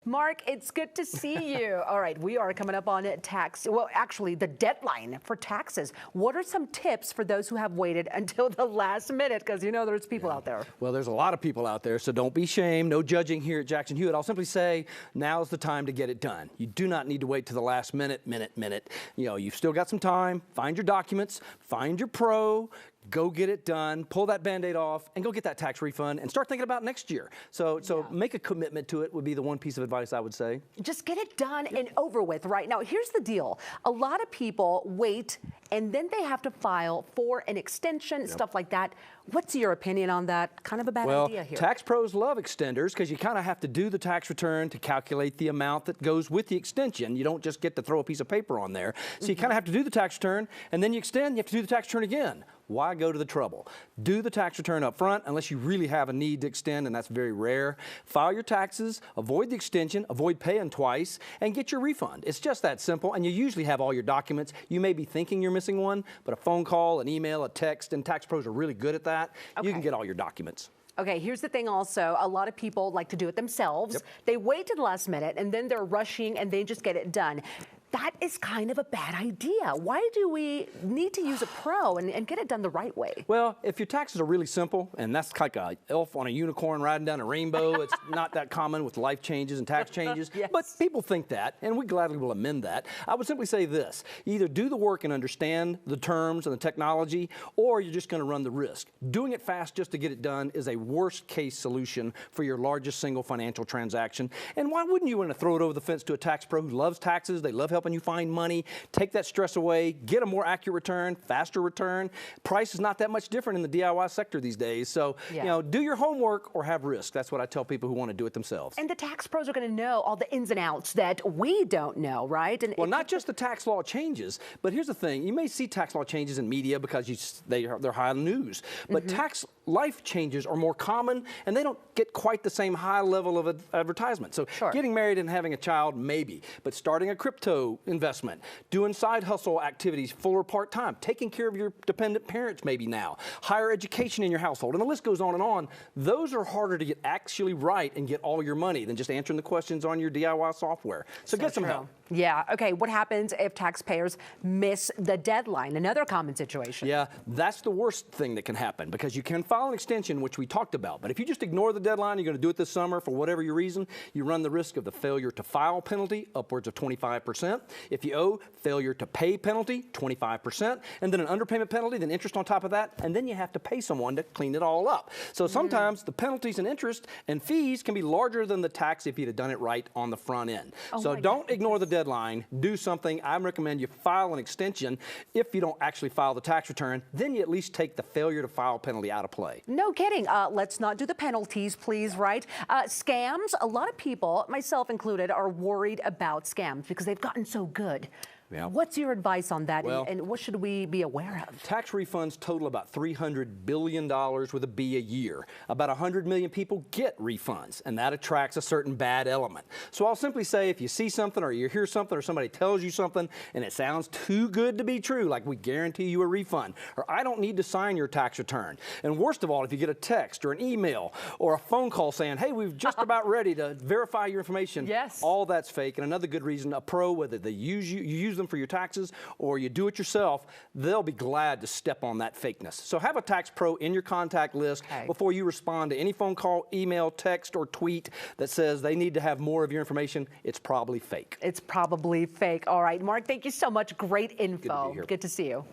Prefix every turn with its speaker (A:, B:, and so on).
A: Mark, it's good to see you. All right, we are coming up on tax, well, actually the deadline for taxes. What are some tips for those who have waited until the last minute? Because you know there's people out there.
B: Well, there's a lot of people out there, so don't be shamed. No judging here at Jackson Hewitt. I'll simply say now's the time to get it done. You do not need to wait to the last minute. You know, you've still got some time. Find your documents, find your pro, go get it done, pull that Band-Aid off, and go get that tax refund and start thinking about next year. So make a commitment to it would be the one piece of advice I would say.
A: Just get it done and over with right now. Here's the deal. A lot of people wait and then they have to file for an extension, stuff like that. What's your opinion on that? Kind of a bad idea here.
B: Tax pros love extenders because you kind of have to do the tax return to calculate the amount that goes with the extension. You don't just get to throw a piece of paper on there. So you kind of have to do the tax return and then you extend, you have to do the tax return again. Why go to the trouble? Do the tax return up front unless you really have a need to extend, and that's very rare. File your taxes, avoid the extension, avoid paying twice, and get your refund. It's just that simple, and you usually have all your documents. You may be thinking you're missing one, but a phone call, an email, a text, and tax pros are really good at that. You can get all your documents.
A: Okay, here's the thing also, a lot of people like to do it themselves. They wait to the last minute and then they're rushing and they just get it done. That is kind of a bad idea. Why do we need to use a pro and get it done the right way?
B: Well, if your taxes are really simple, and that's like an elf on a unicorn riding down a rainbow, it's not that common with life changes and tax changes, but people think that, and we gladly will amend that. I would simply say this, you either do the work and understand the terms and the technology, or you're just gonna run the risk. Doing it fast just to get it done is a worst case solution for your largest single financial transaction. And why wouldn't you want to throw it over the fence to a tax pro who loves taxes, they love helping you find money, take that stress away, get a more accurate return, faster return. Price is not that much different in the DIY sector these days. So, you know, do your homework or have risk. That's what I tell people who want to do it themselves.
A: And the tax pros are going to know all the ins and outs that we don't know, right? And
B: well, not just the tax law changes, but here's the thing. You may see tax law changes in media because they're high on the news, but tax life changes are more common and they don't get quite the same high level of advertisement. So getting married and having a child, maybe, but starting a crypto investment, doing side hustle activities full or part-time, taking care of your dependent parents maybe now, higher education in your household, and the list goes on and on. Those are harder to get actually right and get all your money than just answering the questions on your DIY software. So get some help.
A: Yeah, okay, what happens if taxpayers miss the deadline? Another common situation.
B: Yeah, that's the worst thing that can happen because you can file an extension, which we talked about, but if you just ignore the deadline, you're going to do it this summer for whatever your reason, you run the risk of the failure to file penalty, upwards of 25%. If you owe, failure to pay penalty, 25%, and then an underpayment penalty, then interest on top of that, and then you have to pay someone to clean it all up. So sometimes the penalties and interest and fees can be larger than the tax if you'd have done it right on the front end. So don't ignore the deadline, do something. I recommend you file an extension. If you don't actually file the tax return, then you at least take the failure to file penalty out of play.
A: No kidding. Let's not do the penalties, please, right? Scams, a lot of people, myself included, are worried about scams because they've gotten so good. What's your advice on that, and what should we be aware of?
B: Tax refunds total about $300 billion with a B a year. About 100 million people get refunds, and that attracts a certain bad element. So I'll simply say if you see something or you hear something or somebody tells you something and it sounds too good to be true, like we guarantee you a refund, or I don't need to sign your tax return. And worst of all, if you get a text or an email or a phone call saying, hey, we've just about ready to verify your information, all that's fake. And another good reason, a pro, whether they use you use them for your taxes or you do it yourself, they'll be glad to step on that fakeness. So have a tax pro in your contact list before you respond to any phone call, email, text, or tweet that says they need to have more of your information. It's probably fake.
A: It's probably fake. All right, Mark, thank you so much. Great info.
B: Good to be here.
A: Good to see you.